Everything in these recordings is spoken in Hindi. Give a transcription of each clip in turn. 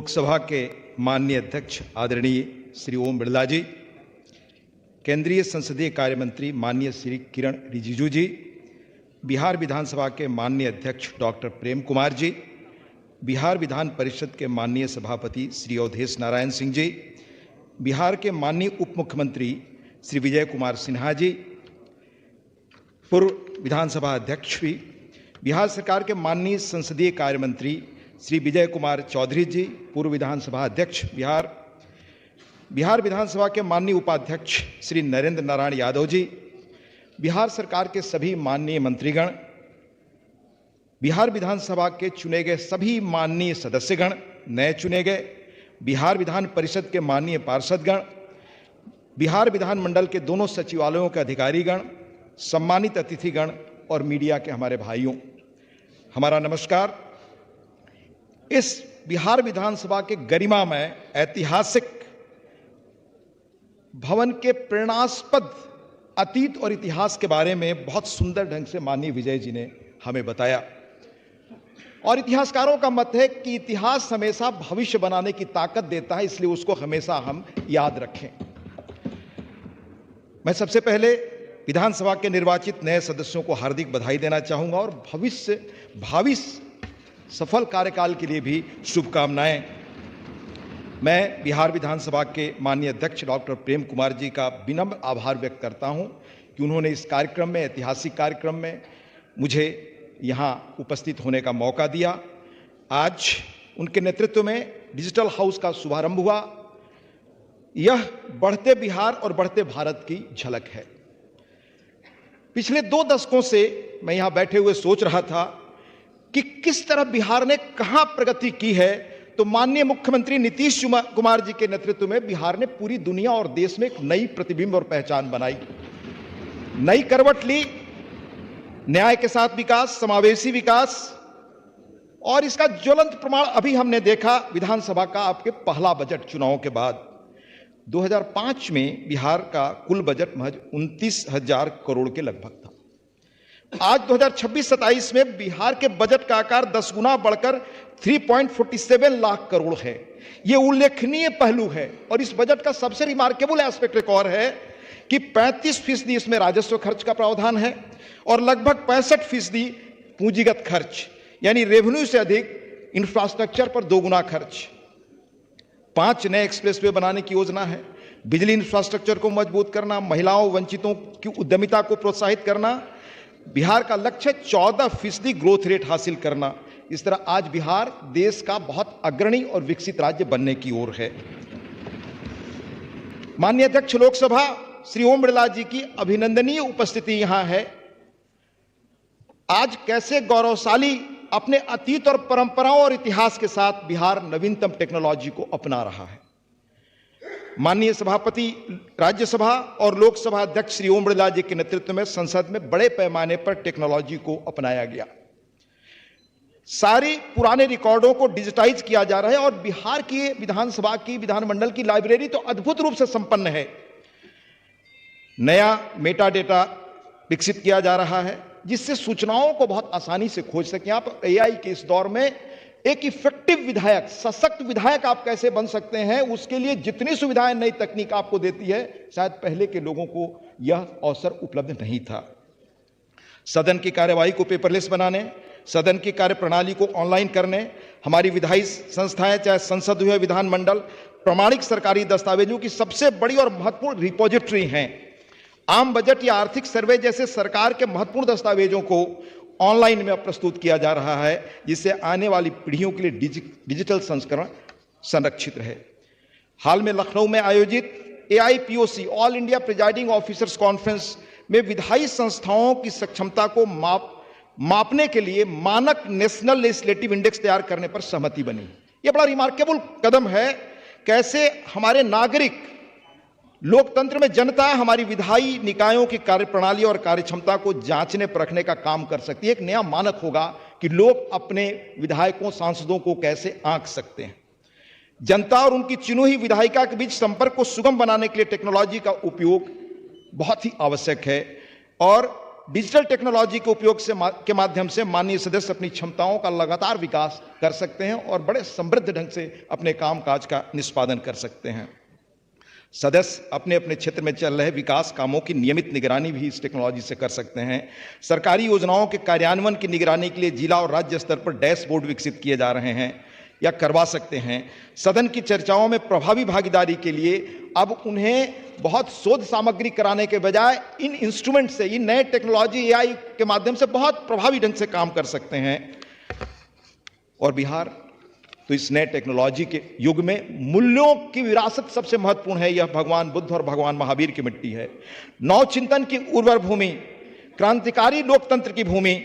लोकसभा के माननीय अध्यक्ष आदरणीय श्री ओम बिरला जी, केंद्रीय संसदीय कार्य मंत्री माननीय श्री किरण रिजिजू जी, बिहार विधानसभा के माननीय अध्यक्ष डॉक्टर प्रेम कुमार जी, बिहार विधान परिषद के माननीय सभापति श्री अवधेश नारायण सिंह जी, बिहार के माननीय उप मुख्यमंत्री श्री विजय कुमार सिन्हा जी, पूर्व विधानसभा अध्यक्ष भी, बिहार सरकार के माननीय संसदीय कार्य मंत्री श्री विजय कुमार चौधरी जी, पूर्व विधानसभा अध्यक्ष बिहार विधानसभा के माननीय उपाध्यक्ष श्री नरेंद्र नारायण यादव जी, बिहार सरकार के सभी माननीय मंत्रीगण, बिहार विधानसभा के चुने गए सभी माननीय सदस्यगण, नए चुने गए, बिहार विधान परिषद के माननीय पार्षदगण, बिहार विधानमंडल के दोनों सचिवालयों के अधिकारीगण, सम्मानित अतिथिगण और मीडिया के हमारे भाइयों, हमारा नमस्कार। इस बिहार विधानसभा के गरिमामय ऐतिहासिक भवन के प्रेरणास्पद अतीत और इतिहास के बारे में बहुत सुंदर ढंग से माननीय विजय जी ने हमें बताया और इतिहासकारों का मत है कि इतिहास हमेशा भविष्य बनाने की ताकत देता है, इसलिए उसको हमेशा हम याद रखें। मैं सबसे पहले विधानसभा के निर्वाचित नए सदस्यों को हार्दिक बधाई देना चाहूंगा और भावी सफल कार्यकाल के लिए भी शुभकामनाएं। मैं बिहार विधानसभा के माननीय अध्यक्ष डॉक्टर प्रेम कुमार जी का विनम्र आभार व्यक्त करता हूं कि उन्होंने इस कार्यक्रम में, ऐतिहासिक कार्यक्रम में मुझे यहां उपस्थित होने का मौका दिया। आज उनके नेतृत्व में डिजिटल हाउस का शुभारंभ हुआ। यह बढ़ते बिहार और बढ़ते भारत की झलक है। पिछले 2 दशकों से मैं यहां बैठे हुए सोच रहा था कि किस तरह बिहार ने कहां प्रगति की है, तो माननीय मुख्यमंत्री नीतीश कुमार जी के नेतृत्व में बिहार ने पूरी दुनिया और देश में एक नई प्रतिबिंब और पहचान बनाई, नई करवट ली। न्याय के साथ विकास, समावेशी विकास, और इसका ज्वलंत प्रमाण अभी हमने देखा विधानसभा का आपके पहला बजट चुनाव के बाद। 2005 में बिहार का कुल बजट महज 29,000 करोड़ के लगभग था। आज 2026-27 में बिहार के बजट का आकार 10 गुना बढ़कर 3.47 लाख करोड़ है। यह उल्लेखनीय पहलू है और इस बजट का सबसे रिमार्केबल एस्पेक्ट एक और है कि 35% इसमें राजस्व खर्च का प्रावधान है और लगभग 65% पूंजीगत खर्च, यानी रेवेन्यू से अधिक इंफ्रास्ट्रक्चर पर 2 गुना खर्च। 5 नए एक्सप्रेसवे बनाने की योजना है, बिजली इंफ्रास्ट्रक्चर को मजबूत करना, महिलाओं वंचितों की उद्यमिता को प्रोत्साहित करना। बिहार का लक्ष्य 14% ग्रोथ रेट हासिल करना। इस तरह आज बिहार देश का बहुत अग्रणी और विकसित राज्य बनने की ओर है। माननीय अध्यक्ष लोकसभा श्री ओम बिरला जी की अभिनंदनीय उपस्थिति यहां है। आज कैसे गौरवशाली अपने अतीत और परंपराओं और इतिहास के साथ बिहार नवीनतम टेक्नोलॉजी को अपना रहा है। माननीय सभापति राज्यसभा और लोकसभा अध्यक्ष श्री ओम बिरला जी के नेतृत्व में संसद में बड़े पैमाने पर टेक्नोलॉजी को अपनाया गया। सारी पुराने रिकॉर्डों को डिजिटाइज किया जा रहा है और बिहार की विधानसभा की, विधानमंडल की लाइब्रेरी तो अद्भुत रूप से संपन्न है। नया मेटा डेटा विकसित किया जा रहा है जिससे सूचनाओं को बहुत आसानी से खोज सकें आप। एआई के इस दौर में एक इफेक्टिव विधायक, सशक्त विधायक आप कैसे बन सकते हैं, उसके लिए जितनी सुविधाएं नई तकनीक आपको देती है, शायद पहले के लोगों को यह अवसर उपलब्ध नहीं था। सदन की कार्यवाही को पेपरलेस बनाने, सदन की कार्यप्रणाली को ऑनलाइन करने, हमारी विधायी संस्थाएं चाहे संसद हो या विधानमंडल प्रमाणिक सरकारी दस्तावेजों की सबसे बड़ी और महत्वपूर्ण रिपोजिटरी हैं। आम बजट या आर्थिक सर्वे जैसे सरकार के महत्वपूर्ण दस्तावेजों को ऑनलाइन में प्रस्तुत किया जा रहा है, जिससे आने वाली पीढ़ियों के लिए डिजिटल संस्करण संरक्षित रहे। हाल में लखनऊ में आयोजित AIPOC all India presiding officers conference में विधायी संस्थाओं की सक्षमता को मापने के लिए मानक नेशनल लेजिस्लेटिव इंडेक्स तैयार करने पर सहमति बनी। यह बड़ा रिमार्केबल कदम है, कैसे हमारे नागरिक, लोकतंत्र में जनता हमारी विधायी निकायों की कार्यप्रणाली और कार्यक्षमता को जांचने परखने का काम कर सकती है। एक नया मानक होगा कि लोग अपने विधायकों, सांसदों को कैसे आंक सकते हैं। जनता और उनकी चुनी हुई विधायिका के बीच संपर्क को सुगम बनाने के लिए टेक्नोलॉजी का उपयोग बहुत ही आवश्यक है और डिजिटल टेक्नोलॉजी के उपयोग के माध्यम से माननीय सदस्य अपनी क्षमताओं का लगातार विकास कर सकते हैं और बड़े समृद्ध ढंग से अपने कामकाज का निष्पादन कर सकते हैं। सदस्य अपने अपने क्षेत्र में चल रहे विकास कामों की नियमित निगरानी भी इस टेक्नोलॉजी से कर सकते हैं। सरकारी योजनाओं के कार्यान्वयन की निगरानी के लिए जिला और राज्य स्तर पर डैशबोर्ड विकसित किए जा रहे हैं या करवा सकते हैं। सदन की चर्चाओं में प्रभावी भागीदारी के लिए अब उन्हें बहुत शोध सामग्री कराने के बजाय इन इंस्ट्रूमेंट से, इन नए टेक्नोलॉजी एआई के माध्यम से बहुत प्रभावी ढंग से काम कर सकते हैं। और बिहार तो इस नए टेक्नोलॉजी के युग में मूल्यों की विरासत सबसे महत्वपूर्ण है। यह भगवान बुद्ध और भगवान महावीर की मिट्टी है। नवचिंतन की उर्वर भूमि, क्रांतिकारी लोकतंत्र की भूमि,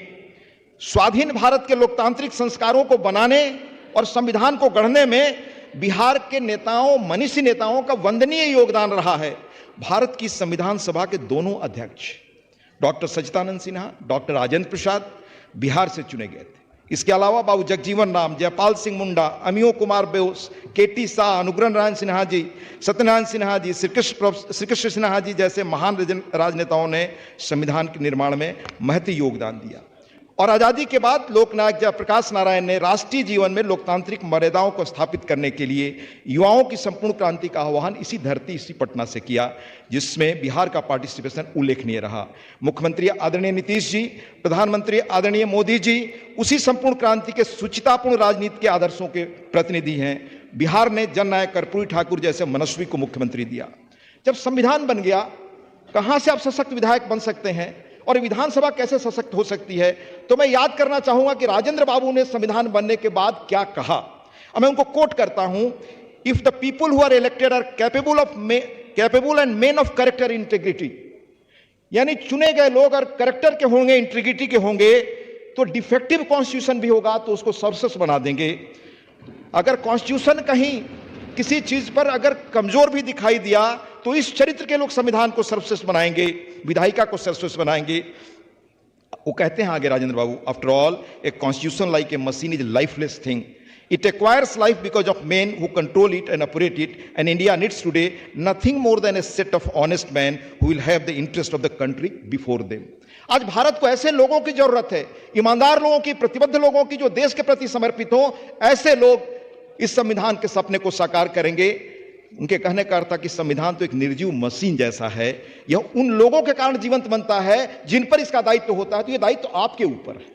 स्वाधीन भारत के लोकतांत्रिक संस्कारों को बनाने और संविधान को गढ़ने में बिहार के नेताओं, मनीषी नेताओं का वंदनीय योगदान रहा है। भारत की संविधान सभा के दोनों अध्यक्ष डॉक्टर सच्चिदानंद सिन्हा, डॉक्टर राजेंद्र प्रसाद बिहार से चुने गए थे। इसके अलावा बाबू जगजीवन राम, जयपाल सिंह मुंडा, अमियो कुमार बोस, केटी शाह, अनुग्रह नारायण सिन्हा जी, सत्यनारायण सिन्हा जी, श्री कृष्ण सिन्हा जी जैसे महान राजनेताओं ने संविधान के निर्माण में महती योगदान दिया। और आजादी के बाद लोकनायक जयप्रकाश नारायण ने राष्ट्रीय जीवन में लोकतांत्रिक मर्यादाओं को स्थापित करने के लिए युवाओं की संपूर्ण क्रांति का आह्वान इसी धरती, इसी पटना से किया, जिसमें बिहार का पार्टिसिपेशन उल्लेखनीय रहा। मुख्यमंत्री आदरणीय नीतीश जी, प्रधानमंत्री आदरणीय मोदी जी उसी संपूर्ण क्रांति के सुचितापूर्ण राजनीति के आदर्शों के प्रतिनिधि हैं। बिहार ने जननायक कर्पूरी ठाकुर जैसे मनस्वी को मुख्यमंत्री दिया। जब संविधान बन गया, कहां से आप सशक्त विधायक बन सकते हैं और विधानसभा कैसे सशक्त हो सकती है? तो मैं याद करना चाहूंगा कि राजेंद्र बाबू ने संविधान बनने के बाद क्या कहा। अब मैं उनको कोट करता हूं, if the people who are elected are capable and men of character integrity, यानी चुने गए लोग अगर कैरेक्टर के होंगे, इंटीग्रिटी के होंगे, तो डिफेक्टिव कॉन्स्टिट्यूशन भी होगा तो उसको सर्वश्रेष्ठ बना देंगे। अगर कॉन्स्टिट्यूशन कहीं किसी चीज पर अगर कमजोर भी दिखाई दिया तो इस चरित्र के लोग संविधान को सर्वश्रेष्ठ बनाएंगे, विधायिका को सर्वश्रेष्ठ बनाएंगे। वो कहते हैं आगे Rajendra Babu, after all a constitution like a machine is lifeless thing, it acquires life because of men who control it and operate it, and India needs today nothing more than a set of honest man who will have the interest of the country before them. आज भारत को ऐसे लोगों की जरूरत है, ईमानदार लोगों की, प्रतिबद्ध लोगों की, जो देश के प्रति समर्पित हो। ऐसे लोग इस संविधान के सपने को साकार करेंगे। उनके कहने का अर्थ था कि संविधान तो एक निर्जीव मशीन जैसा है, यह उन लोगों के कारण जीवंत बनता है जिन पर इसका दायित्व होता है। तो यह दायित्व आपके ऊपर है।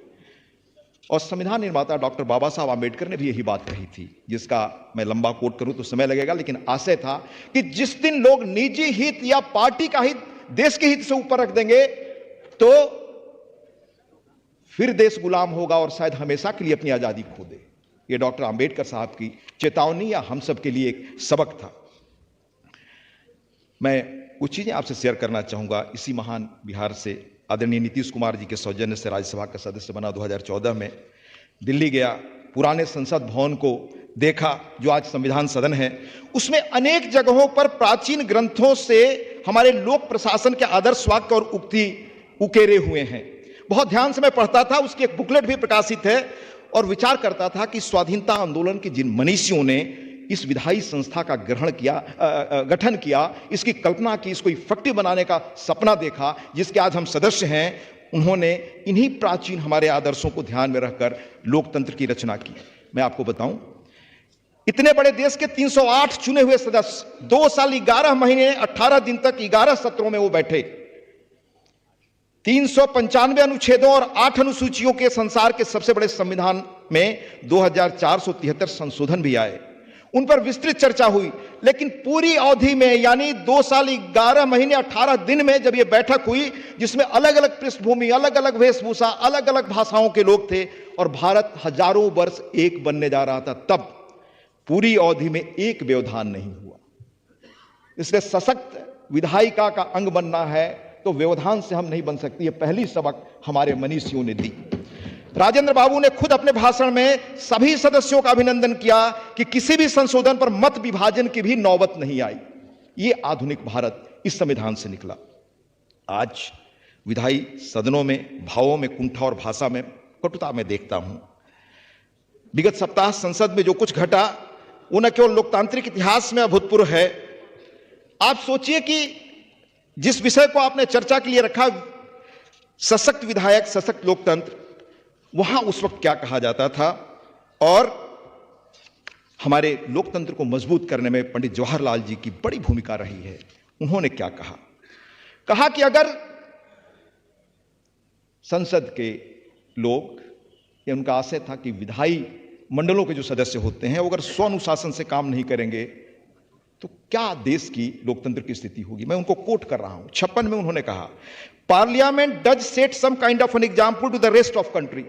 और संविधान निर्माता डॉक्टर बाबा साहब आंबेडकर ने भी यही बात कही थी, जिसका मैं लंबा कोट करूं तो समय लगेगा, लेकिन आशय था कि जिस दिन लोग निजी हित या पार्टी का हित देश के हित से ऊपर रख देंगे तो फिर देश गुलाम होगा और शायद हमेशा के लिए अपनी आजादी खो दे। यह डॉक्टर आंबेडकर साहब की चेतावनी या हम सब के लिए एक सबक था। मैं कुछ चीजें आपसे शेयर करना चाहूंगा। इसी महान बिहार से आदरणीय नीतीश कुमार जी के सौजन्य से राज्यसभा का सदस्य बना 2014 में दिल्ली गया, पुराने संसद भवन को देखा जो आज संविधान सदन है। उसमें अनेक जगहों पर प्राचीन ग्रंथों से हमारे लोक प्रशासन के आदर्श वाक्य और उक्ति उकेरे हुए हैं। बहुत ध्यान से मैं पढ़ता था, उसकी एक बुकलेट भी प्रकाशित है, और विचार करता था कि स्वाधीनता आंदोलन के जिन मनीषियों ने इस विधायी संस्था का गठन किया, इसकी कल्पना की, इसको इफेक्टिव बनाने का सपना देखा, जिसके आज हम सदस्य हैं, उन्होंने इन्हीं प्राचीन हमारे आदर्शों को ध्यान में रखकर लोकतंत्र की रचना की। मैं आपको बताऊं, इतने बड़े देश के 308 चुने हुए सदस्य 2 साल 11 महीने 18 दिन तक 11 सत्रों में वो बैठे। 395 अनुच्छेदों और 8 अनुसूचियों के संसार के सबसे बड़े संविधान में 2473 संशोधन भी आए, उन पर विस्तृत चर्चा हुई। लेकिन पूरी अवधि में, यानी 2 साल 11 महीने 18 दिन में जब यह बैठक हुई, जिसमें अलग अलग पृष्ठभूमि, अलग अलग वेशभूषा, अलग अलग भाषाओं के लोग थे, और भारत हजारों वर्ष एक बनने जा रहा था, तब पूरी अवधि में एक व्यवधान नहीं हुआ। इसलिए सशक्त विधायिका का अंग बनना है तो व्यवधान से हम नहीं बन सकती। यह पहली सबक हमारे मनीषियों ने दी। राजेंद्र बाबू ने खुद अपने भाषण में सभी सदस्यों का अभिनंदन किया कि किसी भी संशोधन पर मत विभाजन की भी नौबत नहीं आई। यह आधुनिक भारत इस संविधान से निकला। आज विधायी सदनों में भावों में कुंठा और भाषा में कटुता में देखता हूं। विगत सप्ताह संसद में जो कुछ घटा वो न केवल लोकतांत्रिक इतिहास में अभूतपूर्व है। आप सोचिए कि जिस विषय को आपने चर्चा के लिए रखा, सशक्त विधायक, सशक्त लोकतंत्र, वहां उस वक्त क्या कहा जाता था और हमारे लोकतंत्र को मजबूत करने में पंडित जवाहरलाल जी की बड़ी भूमिका रही है। उन्होंने क्या कहा? कहा कि अगर संसद के लोग, ये उनका आशय था कि विधायी मंडलों के जो सदस्य होते हैं वो अगर स्वानुशासन से काम नहीं करेंगे तो क्या देश की लोकतंत्र की स्थिति होगी। मैं उनको कोट कर रहा हूं। 56 में उन्होंने कहा, parliament does set some kind of an example to the rest of country.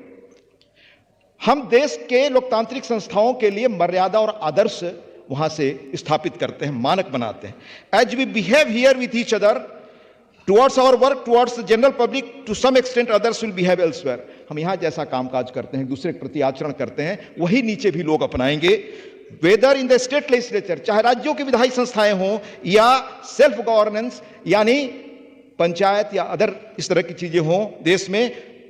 हम देश के लोकतांत्रिक संस्थाओं के लिए मर्यादा और आदर्श वहां से स्थापित करते हैं, मानक बनाते हैं। As we behave here with each other towards our work towards the general public, to some extent others will behave elsewhere. हम यहां जैसा कामकाज करते हैं, दूसरे के प्रति आचरण करते हैं, वही नीचे भी लोग अपनाएंगे। Whether in the state legislature, चाहे राज्यों की विधायी संस्थाएं हों या सेल्फ गवर्नेंस यानी पंचायत या अदर इस तरह की चीजें हों देश में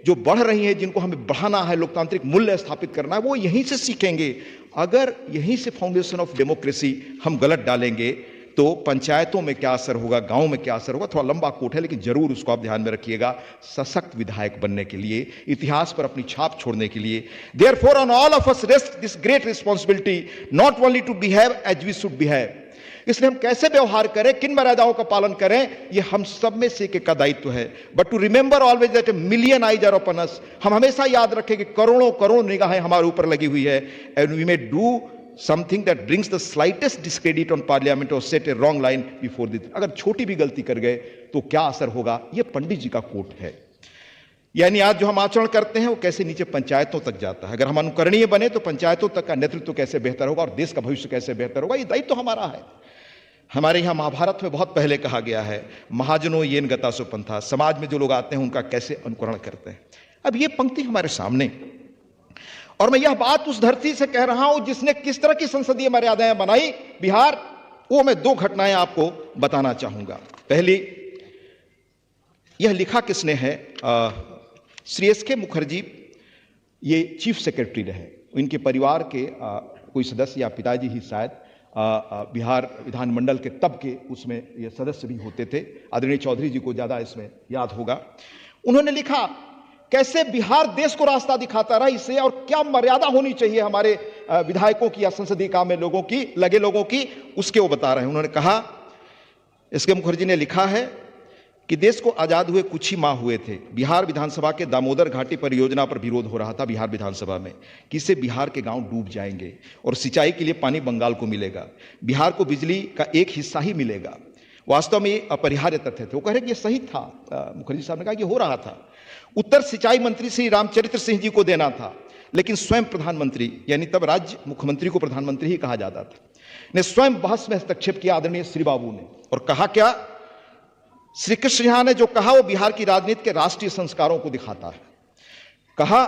जो बढ़ रही हैं, जिनको हमें बढ़ाना है, लोकतांत्रिक मूल्य स्थापित करना है, वो यहीं से सीखेंगे। अगर यहीं से फाउंडेशन ऑफ डेमोक्रेसी हम गलत डालेंगे तो पंचायतों में क्या असर होगा, गांव में क्या असर होगा, थोड़ा लंबा कोट है लेकिन जरूर उसको आप ध्यान में रखिएगा। सशक्त विधायक बनने के लिए, इतिहास पर अपनी छाप छोड़ने के लिए, therefore on all of us rest this great responsibility not only to behave as we should behave. इसलिए हम कैसे व्यवहार करें, किन मर्यादाओं का पालन करें, ये हम सब में से एक का दायित्व है। But to remember always that a million eyes are upon us, हम हमेशा याद रखें कि करोड़ों करोड़ निगाहें हमारे ऊपर लगी हुई है। And we may do something that brings the slightest discredit on parliament or set a wrong line before the, अगर छोटी भी गलती कर गए तो क्या असर होगा। यह पंडित जी का कोट है। यानी आज जो हम आचरण करते हैं वो कैसे नीचे पंचायतों तक जाता है। अगर हम अनुकरणीय बने तो पंचायतों तक का नेतृत्व कैसे बेहतर होगा और देश का भविष्य कैसे बेहतर होगा, ये दायित्व तो हमारा है। हमारे यहाँ महाभारत में बहुत पहले कहा गया है, महाजनो येन गतासो पंथा, समाज में जो लोग आते हैं उनका कैसे अनुकरण करते हैं। अब ये पंक्ति हमारे सामने, और मैं यह बात उस धरती से कह रहा हूं जिसने किस तरह की संसदीय मर्यादाएं बनाई, बिहार। वो मैं दो घटनाएं आपको बताना चाहूंगा। पहली, यह लिखा किसने है, श्री एस.के. मुखर्जी, ये चीफ सेक्रेटरी रहे। इनके परिवार के कोई सदस्य या पिताजी ही शायद बिहार विधानमंडल के तब के उसमें ये सदस्य भी होते थे। आदरणीय चौधरी जी को ज्यादा इसमें याद होगा। उन्होंने लिखा कैसे बिहार देश को रास्ता दिखाता रहा इसे, और क्या मर्यादा होनी चाहिए हमारे विधायकों की या संसदीय काम में लोगों की, लगे लोगों की, उसके वो बता रहे हैं। उन्होंने कहा, एस.के. मुखर्जी ने लिखा है कि देश को आजाद हुए कुछ ही माह हुए थे। बिहार विधानसभा के दामोदर घाटी परियोजना पर विरोध हो रहा था बिहार विधानसभा में कि इससे बिहार के गांव डूब जाएंगे और सिंचाई के लिए पानी बंगाल को मिलेगा, बिहार को बिजली का एक हिस्सा ही मिलेगा। वास्तव में ये अपरिहार्य तथ्य थे। वो कह रहे कि ये सही था। मुखर्जी साहब ने कहा कि हो रहा था। उत्तर सिंचाई मंत्री श्री रामचरित्र सिंह जी को देना था, लेकिन स्वयं प्रधानमंत्री, यानी तब राज्य मुख्यमंत्री को प्रधानमंत्री ही कहा जाता था, ने स्वयं बहस में हस्तक्षेप किया आदरणीय श्री बाबू ने, और कहा क्या, श्री कृष्ण झा ने जो कहा वो बिहार की राजनीति के राष्ट्रीय संस्कारों को दिखाता है। कहा,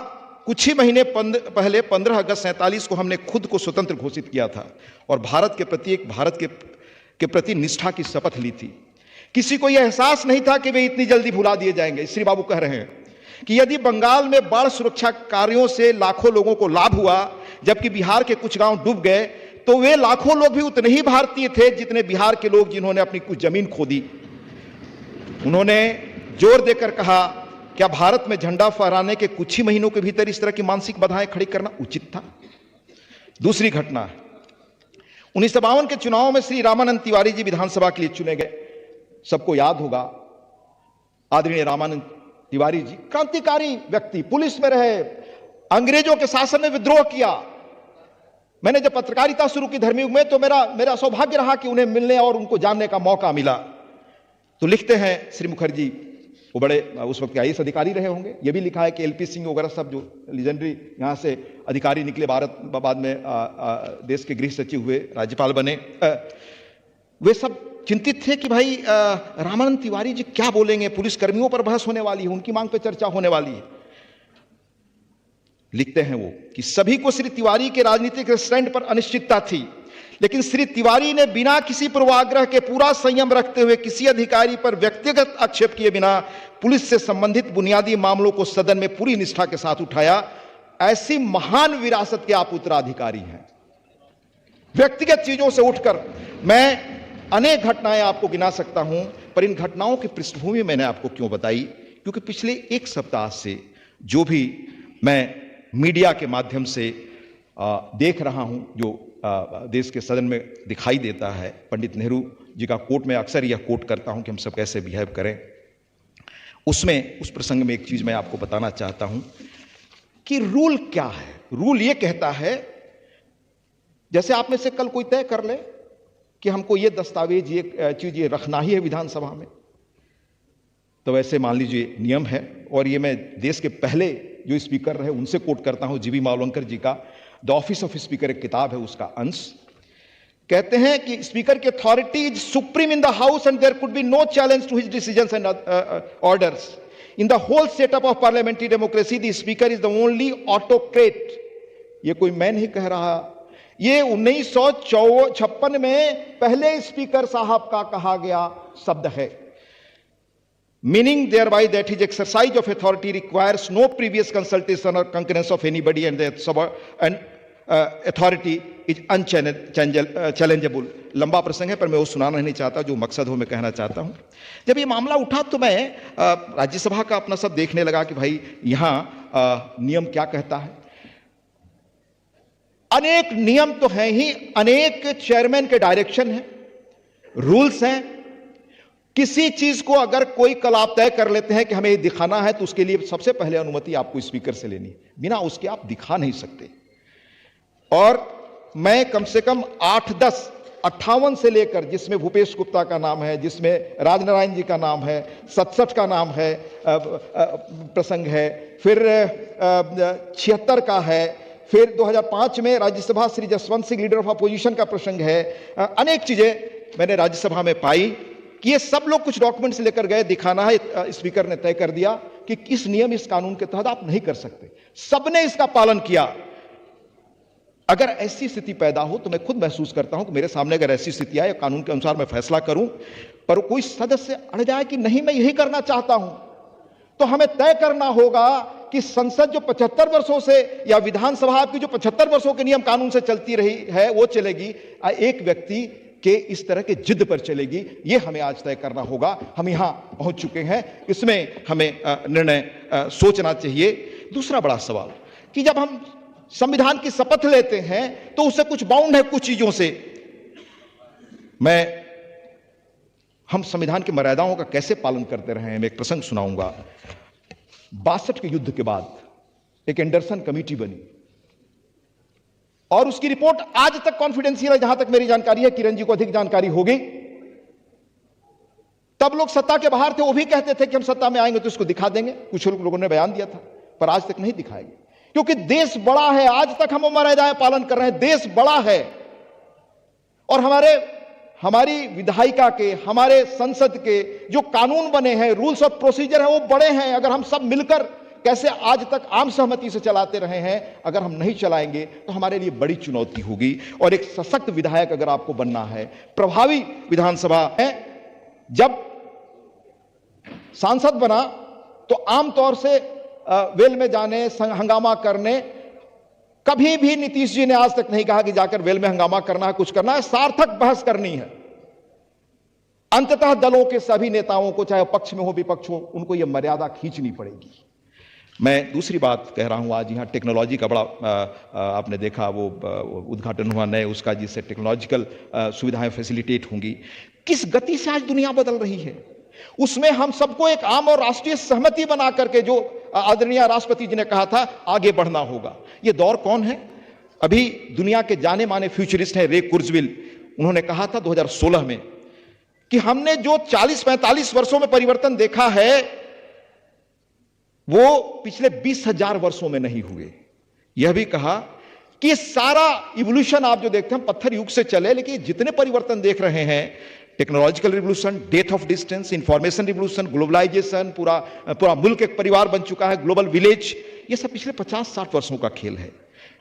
कुछ ही महीने पहले 15 अगस्त 47 को हमने खुद को स्वतंत्र घोषित किया था और भारत के प्रति निष्ठा की शपथ ली थी। किसी को यह एहसास नहीं था कि वे इतनी जल्दी भुला दिए जाएंगे। श्री बाबू कह रहे हैं कि यदि बंगाल में बाढ़ सुरक्षा कार्यों से लाखों लोगों को लाभ हुआ जबकि बिहार के कुछ गांव डूब गए, तो वे लाखों लोग भी उतने ही भारतीय थे जितने बिहार के लोग जिन्होंने अपनी कुछ जमीन खो दी। उन्होंने जोर देकर कहा, क्या भारत में झंडा फहराने के कुछ ही महीनों के भीतर इस तरह की मानसिक बाधाएं खड़ी करना उचित था। दूसरी घटना है, 1952 के चुनाव में श्री रामानंद तिवारी जी विधानसभा के लिए चुने गए। सबको याद होगा, आदरणीय रामानंद तिवारी जी क्रांतिकारी व्यक्ति, पुलिस में रहे, अंग्रेजों के शासन में विद्रोह किया। मैंने जब पत्रकारिता शुरू की धर्मयुग में तो मेरा सौभाग्य रहा कि उन्हें मिलने और उनको जानने का मौका मिला। तो लिखते हैं श्री मुखर्जी, वो बड़े उस वक्त के आईएएस अधिकारी रहे होंगे। ये भी लिखा है कि एलपी सिंह वगैरह सब जो लीजेंडरी यहाँ से अधिकारी निकले, भारत बाद में देश के गृह सचिव हुए, राज्यपाल बने, वे सब चिंतित थे कि भाई रामानंद तिवारी जी क्या बोलेंगे, पुलिस कर्मियों पर बहस होने वाली है, उनकी मांग पर चर्चा होने वाली है। लिखते हैं वो कि सभी को श्री तिवारी के राजनीतिक स्टैंड पर अनिश्चितता थी, लेकिन श्री तिवारी ने बिना किसी पूर्वाग्रह के पूरा संयम रखते हुए किसी अधिकारी पर व्यक्तिगत आक्षेप किए बिना पुलिस से संबंधित बुनियादी मामलों को सदन में पूरी निष्ठा के साथ उठाया। ऐसी महान विरासत के आप उत्तराधिकारी हैं। व्यक्तिगत चीजों से उठकर मैं अनेक घटनाएं आपको गिना सकता हूं, पर इन घटनाओं की पृष्ठभूमि मैंने आपको क्यों बताई क्योंकि पिछले एक सप्ताह से जो भी मैं मीडिया के माध्यम से देख रहा हूं, जो देश के सदन में दिखाई देता है, पंडित नेहरू जी का कोट मैं अक्सर यह कोट करता हूं कि हम सब कैसे बिहेव करें। उसमें उस प्रसंग में एक चीज मैं आपको बताना चाहता हूं कि रूल क्या है। रूल यह कहता है, जैसे आप में से कल कोई तय कर ले कि हमको ये दस्तावेज, ये चीज ये रखना ही है विधानसभा में, तो वैसे मान लीजिए नियम है। और ये मैं देश के पहले जो स्पीकर रहे उनसे कोट करता हूं, जीबी मावलंकर जी का द ऑफिस ऑफ स्पीकर एक किताब है, उसका अंश कहते हैं कि स्पीकर की authority is supreme in the house and there could be no challenge to his decisions and orders. In the whole setup of parliamentary democracy the speaker is the only autocrat. ये कोई मैं नहीं कह रहा, ये 1956 में पहले स्पीकर साहब का कहा गया शब्द है। Meaning thereby that his exercise of authority requires no previous consultation or concurrence of anybody and authority is unchallengeable। लंबा प्रसंग है पर मैं वो सुनाना नहीं चाहता, जो मकसद हो मैं कहना चाहता हूं। जब ये मामला उठा तो मैं राज्यसभा का अपना सब देखने लगा कि भाई यहां नियम क्या कहता है। अनेक नियम तो हैं ही, अनेक चेयरमैन के डायरेक्शन है, रूल्स हैं। किसी चीज को अगर कोई कल आप तय कर लेते हैं कि हमें ये दिखाना है, तो उसके लिए सबसे पहले अनुमति आपको स्पीकर से लेनी है, बिना उसके आप दिखा नहीं सकते। और मैं कम से कम 8, 10, 58 से लेकर, जिसमें भूपेश गुप्ता का नाम है, जिसमें राजनारायण जी का नाम है, 67 का नाम है, प्रसंग है, फिर 76 का है, फिर 2005 में Rajya Sabha Shri Jaswant Singh leader of opposition का प्रसंग है। अनेक चीजें मैंने राज्यसभा में पाई कि ये सब लोग कुछ डॉक्यूमेंट्स लेकर गए, दिखाना है, स्पीकर ने तय कर दिया कि किस नियम इस कानून के तहत आप नहीं कर सकते। सबने इसका पालन किया। अगर ऐसी स्थिति पैदा हो तो मैं खुद महसूस करता हूं कि मेरे सामने अगर ऐसी स्थिति आए, कानून के अनुसार मैं फैसला करूं, पर कोई सदस्य अड़ जाए कि नहीं मैं यही करना चाहता हूं, तो हमें तय करना होगा कि संसद जो 75 वर्षों से, या विधानसभा आपकी जो 75 वर्षों के नियम कानून से चलती रही है, वो चलेगी, एक व्यक्ति के इस तरह के जिद पर चलेगी। ये हमें आज तय करना होगा। हम यहां पहुंच चुके हैं, इसमें हमें निर्णय सोचना चाहिए। दूसरा बड़ा सवाल कि जब हम संविधान की शपथ लेते हैं तो उससे कुछ बाउंड है, कुछ चीजों से। हम संविधान की मर्यादाओं का कैसे पालन करते रहे हैं, मैं एक प्रसंग सुनाऊंगा। 62 के युद्ध के बाद एक एंडरसन कमेटी बनी और उसकी रिपोर्ट आज तक कॉन्फिडेंशियल है, जहां तक मेरी जानकारी है। किरण जी को अधिक जानकारी होगी। तब लोग सत्ता के बाहर थे, वो भी कहते थे कि हम सत्ता में आएंगे तो इसको दिखा देंगे। कुछ लोगों ने बयान दिया था, पर आज तक नहीं दिखाएंगे, क्योंकि देश बड़ा है। आज तक हम मर्यादाएं पालन कर रहे हैं, देश बड़ा है और हमारी विधायिका के, हमारे संसद के जो कानून बने हैं, रूल्स ऑफ प्रोसीजर है, वो बड़े हैं। अगर हम सब मिलकर कैसे आज तक आम सहमति से चलाते रहे हैं, अगर हम नहीं चलाएंगे तो हमारे लिए बड़ी चुनौती होगी। और एक सशक्त विधायक अगर आपको बनना है, प्रभावी विधानसभा है, जब सांसद बना तो आमतौर से वेल में जाने, हंगामा करने, कभी भी नीतीश जी ने आज तक नहीं कहा कि जाकर वेल में हंगामा करना है, कुछ करना है। सार्थक बहस करनी है। अंततः दलों के सभी नेताओं को, चाहे पक्ष में हो विपक्ष हो, उनको यह मर्यादा खींचनी पड़ेगी। मैं दूसरी बात कह रहा हूं, आज यहां टेक्नोलॉजी का बड़ा आपने देखा, वो उद्घाटन हुआ नए उसका, जिससे टेक्नोलॉजिकल सुविधाएं फैसिलिटेट होंगी। किस गति से आज दुनिया बदल रही है, उसमें हम सबको एक आम और राष्ट्रीय सहमति बना करके, जो आदरणीय राष्ट्रपति जी ने कहा था, आगे बढ़ना होगा। ये दौर कौन है? अभी दुनिया के जाने माने फ्यूचरिस्ट हैं रे कुर्जवेल, उन्होंने कहा था 2016 में कि हमने जो 40-45 वर्षों में परिवर्तन देखा है, वो पिछले 20,000 वर्षों में नहीं हुए। यह भी कहा कि सारा इवोल्यूशन आप जो देखते हैं, पत्थर युग से चले, लेकिन जितने परिवर्तन देख रहे हैं, technological revolution, death of distance, information revolution, globalisation, पूरा मुल्क एक परिवार बन चुका है, ग्लोबल विलेज, ये सब पिछले 50-60 वर्षों का खेल है।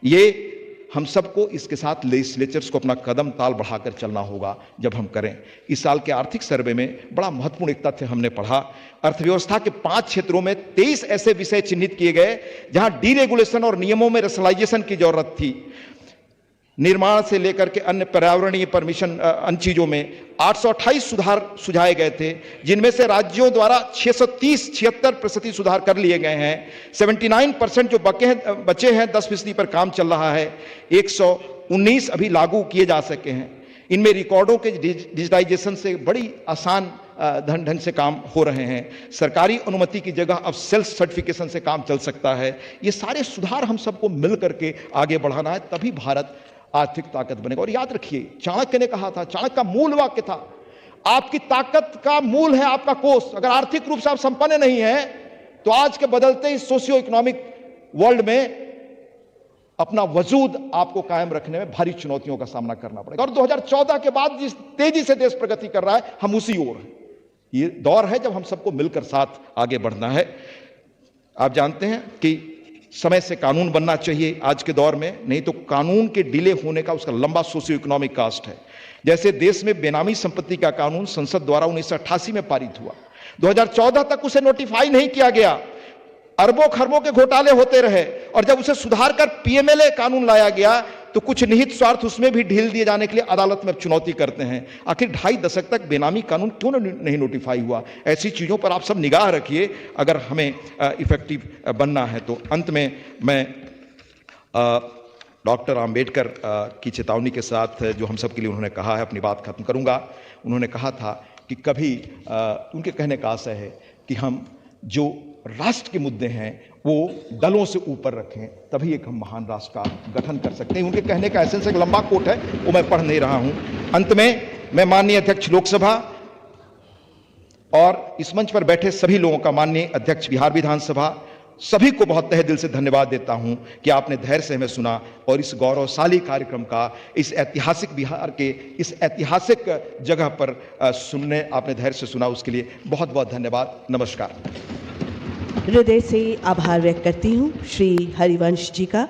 ये हम सबको इसके साथ लेजिस्लेचर्स को अपना कदम ताल बढ़ाकर चलना होगा। जब हम करें, इस साल के आर्थिक सर्वे में बड़ा महत्वपूर्ण एक तथ्य हमने पढ़ा, अर्थव्यवस्था के 5 क्षेत्रों में 23 ऐसे विषय चिन्हित किए गए जहां डीरेगुलेशन और नियमों में रेशनलाइजेशन की जरूरत थी। निर्माण से लेकर के अन्य पर्यावरणीय परमिशन अन्य चीजों में 828 सुधार सुझाए गए थे, जिनमें से राज्यों द्वारा 76% सुधार कर लिए गए हैं। 79% जो बचे हैं 10% पर काम चल रहा है। 119 अभी लागू किए जा सके हैं। इनमें रिकॉर्डों के डिजिटाइजेशन से बड़ी आसान ढंग से काम हो रहे हैं। सरकारी अनुमति की जगह अब सेल्फ सर्टिफिकेशन से काम चल सकता है। ये सारे सुधार हम सबको मिल करके आगे बढ़ाना है, तभी भारत आर्थिक ताकत बनेगा। और याद रखिए, चाणक्य ने कहा था, चाणक्य का मूल वाक्य था, आपकी ताकत का मूल है आपका कोष। अगर आर्थिक रूप से आप संपन्न नहीं है तो आज के बदलते इस सोशियो इकोनॉमिक वर्ल्ड में अपना वजूद आपको कायम रखने में भारी चुनौतियों का सामना करना पड़ेगा। और 2014 के बाद जिस तेजी से देश प्रगति कर रहा है, हम उसी ओर हैं। ये दौर है जब हम सबको मिलकर साथ आगे बढ़ना है। आप जानते हैं कि समय से कानून बनना चाहिए आज के दौर में, नहीं तो कानून के डिले होने का उसका लंबा सोशियो इकोनॉमिक कास्ट है। जैसे देश में बेनामी संपत्ति का कानून संसद द्वारा 1988 में पारित हुआ, 2014 तक उसे नोटिफाई नहीं किया गया, अरबों खरबों के घोटाले होते रहे, और जब उसे सुधार कर पीएमएलए कानून लाया गया तो कुछ निहित स्वार्थ उसमें भी ढील दिए जाने के लिए अदालत में चुनौती करते हैं। आखिर 2.5 दशक तक बेनामी कानून क्यों नहीं नोटिफाई हुआ? ऐसी चीजों पर आप सब निगाह रखिए अगर हमें इफेक्टिव बनना है तो। अंत में मैं डॉक्टर आम्बेडकर की चेतावनी के साथ जो हम सब के लिए उन्होंने कहा है, अपनी बात खत्म करूंगा। उन्होंने कहा था कि कभी उनके कहने का आशय है कि हम जो राष्ट्र के मुद्दे हैं वो दलों से ऊपर रखें, तभी एक हम महान राष्ट्र का गठन कर सकते हैं। उनके कहने का एसेंस एक लंबा कोट है, वो मैं पढ़ नहीं रहा हूं। अंत में मैं माननीय अध्यक्ष लोकसभा और इस मंच पर बैठे सभी लोगों का, माननीय अध्यक्ष बिहार विधानसभा, सभी को बहुत तहे दिल से धन्यवाद देता हूं कि आपने धैर्य से हमें सुना और इस गौरवशाली कार्यक्रम का, इस ऐतिहासिक बिहार के इस ऐतिहासिक जगह पर सुनने आपने धैर्य से सुना, उसके लिए बहुत बहुत धन्यवाद। नमस्कार। हृदय से आभार व्यक्त करती हूँ श्री हरिवंश जी का।